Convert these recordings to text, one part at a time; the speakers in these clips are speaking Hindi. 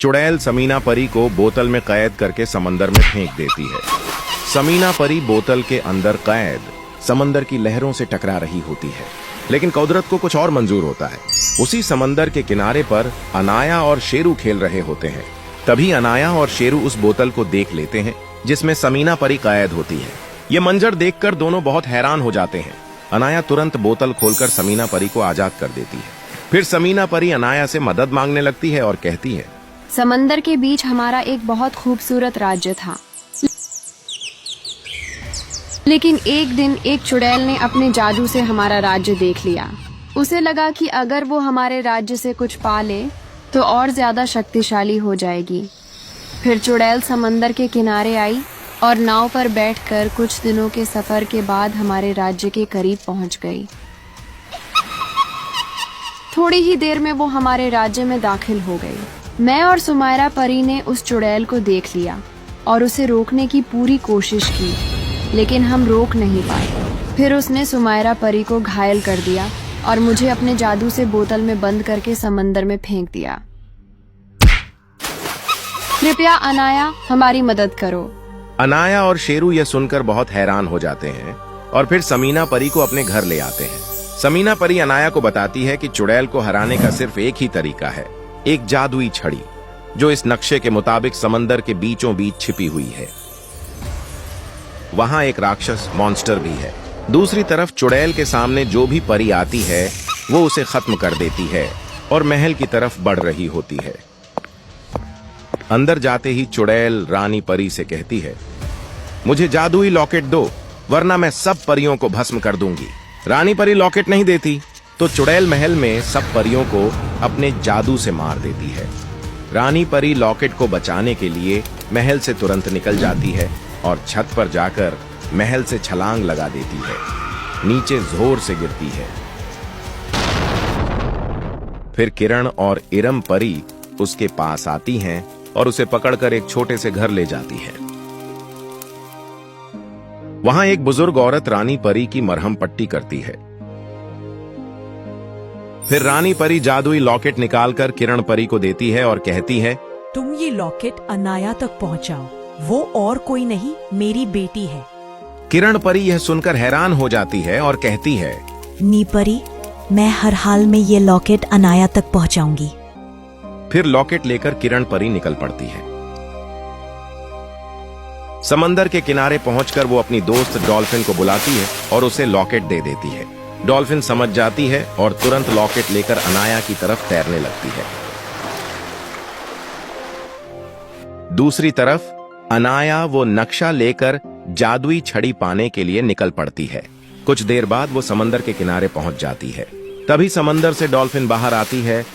चुड़ैल समीना परी को बोतल में कैद करके समंदर में फेंक देती है। समीना परी बोतल के अंदर कैद समंदर की लहरों से टकरा रही होती है, लेकिन कुदरत को कुछ और मंजूर होता है। उसी समंदर के किनारे पर अनाया और शेरू खेल रहे होते हैं। तभी अनाया और शेरू उस बोतल को देख लेते हैं जिसमें समीना परी कैद होती है। ये मंजर देखकर दोनों बहुत हैरान हो जाते हैं। अनाया तुरंत बोतल खोलकर समीना परी को आजाद कर देती है। फिर समीना परी अनाया से मदद मांगने लगती है और कहती है, समंदर के बीच हमारा एक बहुत खूबसूरत राज्य था, लेकिन एक दिन एक चुड़ैल ने अपने जादू से हमारा राज्य देख लिया। उसे लगा कि अगर वो हमारे राज्य से कुछ पा ले तो और ज्यादा शक्तिशाली हो जाएगी। फिर चुड़ैल समंदर के किनारे आई और नाव पर बैठकर कुछ दिनों के सफर के बाद हमारे राज्य के करीब पहुंच गई। थोड़ी ही देर में वो हमारे राज्य में दाखिल हो गई। मैं और सुमायरा परी ने उस चुड़ैल को देख लिया और उसे रोकने की पूरी कोशिश की, लेकिन हम रोक नहीं पाए। फिर उसने सुमायरा परी को घायल कर दिया और मुझे अपने जादू से बोतल में बंद करके समंदर में फेंक दिया। कृपया अनाया हमारी मदद करो। अनाया और शेरू यह सुनकर बहुत हैरान हो जाते हैं और फिर समीना परी को अपने घर ले आते हैं। समीना परी अनाया को बताती है कि चुड़ैल को हराने का सिर्फ एक ही तरीका है, एक जादुई छड़ी जो इस नक्शे के मुताबिक समंदर के बीचों बीच छिपी हुई है। वहां एक राक्षस मॉन्स्टर भी है। दूसरी तरफ चुड़ैल के सामने जो भी परी आती है वो उसे खत्म कर देती है और महल की तरफ बढ़ रही होती है। अंदर जाते ही चुड़ैल रानी परी से कहती है, मुझे जादुई लॉकेट दो वरना मैं सब परियों को भस्म कर दूंगी। रानी परी लॉकेट नहीं देती तो चुड़ैल महल में सब परियों को अपने जादू से मार देती है। रानी परी लॉकेट को बचाने के लिए महल से तुरंत निकल जाती है और छत पर जाकर महल से छलांग लगा देती है। नीचे जोर से गिरती है। फिर किरण और इरम परी उसके पास आती हैं और उसे पकड़कर एक छोटे से घर ले जाती है। वहां एक बुजुर्ग औरत रानी परी की मरहम पट्टी करती है। फिर रानी परी जादुई लॉकेट निकालकर किरण परी को देती है और कहती है, तुम ये लॉकेट अनाया तक पहुंचाओ, वो और कोई नहीं मेरी बेटी है। किरण परी यह सुनकर हैरान हो जाती है और कहती है, नी परी, मैं हर हाल में ये लॉकेट अनाया तक पहुंचाऊंगी। फिर लॉकेट लेकर किरण परी निकल पड़ती है। समंदर के किनारे पहुंचकर वो अपनी दोस्त डॉल्फिन को बुलाती है और उसे लॉकेट दे देती है। डॉल्फिन समझ जाती है और तुरंत लॉकेट लेकर अनाया की तरफ तैरने लगती है। दूसरी तरफ अनाया वो नक्शा लेकर जादुई छड़ी पाने के लिए निकल पड़ती है। कुछ देर बाद वो समंदर के किनारे पहुंच जाती है। तभी समंदर से डॉल्फिन बाहर आती है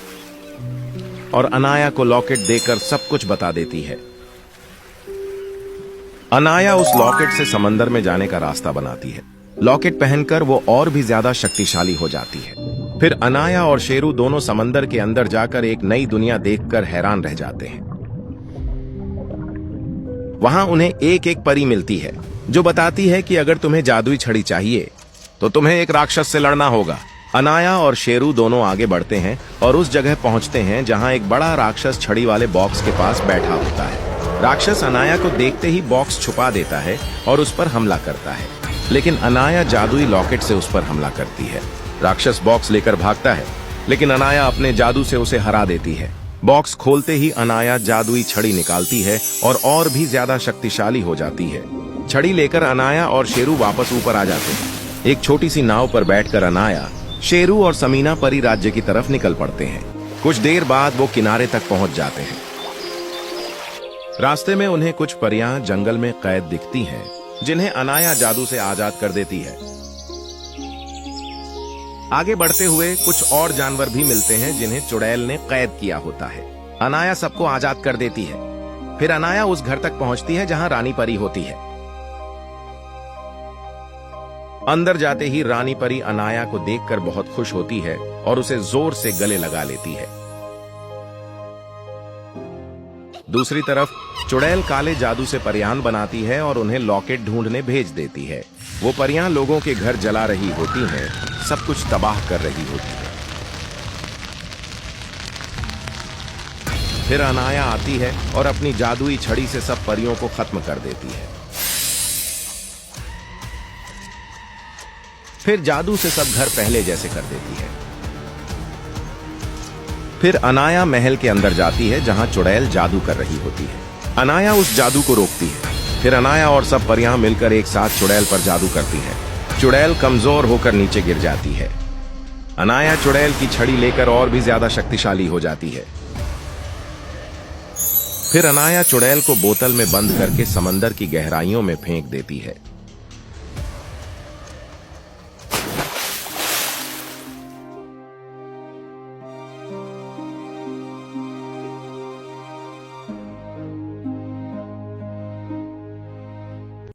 और अनाया को लॉकेट देकर सब कुछ बता देती है। अनाया उस लॉकेट से समंदर में जाने का रास्ता बनाती है। लॉकेट पहनकर वो और भी ज्यादा शक्तिशाली हो जाती है। फिर अनाया और शेरू दोनों समंदर के अंदर जाकर एक नई दुनिया देखकर हैरान रह जाते हैं। वहां उन्हें एक एक परी मिलती है जो बताती है कि अगर तुम्हें जादुई छड़ी चाहिए तो तुम्हें एक राक्षस से लड़ना होगा। अनाया और शेरू दोनों आगे बढ़ते हैं और उस जगह पहुंचते हैं जहां एक बड़ा राक्षस छड़ी वाले बॉक्स के पास बैठा होता है। राक्षस अनाया को देखते ही बॉक्स छुपा देता है और उस पर हमला करता है, लेकिन अनाया जादुई लॉकेट से उस पर हमला करती है। राक्षस बॉक्स लेकर भागता है, लेकिन अनाया अपने जादू से उसे हरा देती है। बॉक्स खोलते ही अनाया जादुई छड़ी निकालती है और भी ज्यादा शक्तिशाली हो जाती है। छड़ी लेकर अनाया और शेरू वापस ऊपर आ जाते हैं। एक छोटी सी नाव पर बैठकर अनाया, शेरू और समीना परी राज्य की तरफ निकल पड़ते हैं। कुछ देर बाद वो किनारे तक पहुंच जाते हैं। रास्ते में उन्हें कुछ परियां जंगल में कैद दिखती हैं, जिन्हें अनाया जादू से आजाद कर देती है। आगे बढ़ते हुए कुछ और जानवर भी मिलते हैं जिन्हें चुड़ैल ने कैद किया होता है। अनाया सबको आजाद कर देती है। फिर अनाया उस घर तक पहुंचती है जहां रानी परी होती है। अंदर जाते ही रानी परी अनाया को देखकर बहुत खुश होती है और उसे जोर से गले लगा लेती है। दूसरी तरफ चुड़ैल काले जादू से परियां बनाती है और उन्हें लॉकेट ढूंढने भेज देती है। वो परियां लोगों के घर जला रही होती हैं, सब कुछ तबाह कर रही होती है। फिर अनाया आती है और अपनी जादुई छड़ी से सब परियों को खत्म कर देती है। फिर जादू से सब घर पहले जैसे कर देती है। फिर अनाया महल के अंदर जाती है जहां चुड़ैल जादू कर रही होती है। अनाया उस जादू को रोकती है। फिर अनाया और सब परियां मिलकर एक साथ चुड़ैल पर जादू करती है। चुड़ैल कमजोर होकर नीचे गिर जाती है। अनाया चुड़ैल की छड़ी लेकर और भी ज्यादा शक्तिशाली हो जाती है। फिर अनाया चुड़ैल को बोतल में बंद करके समंदर की गहराइयों में फेंक देती है।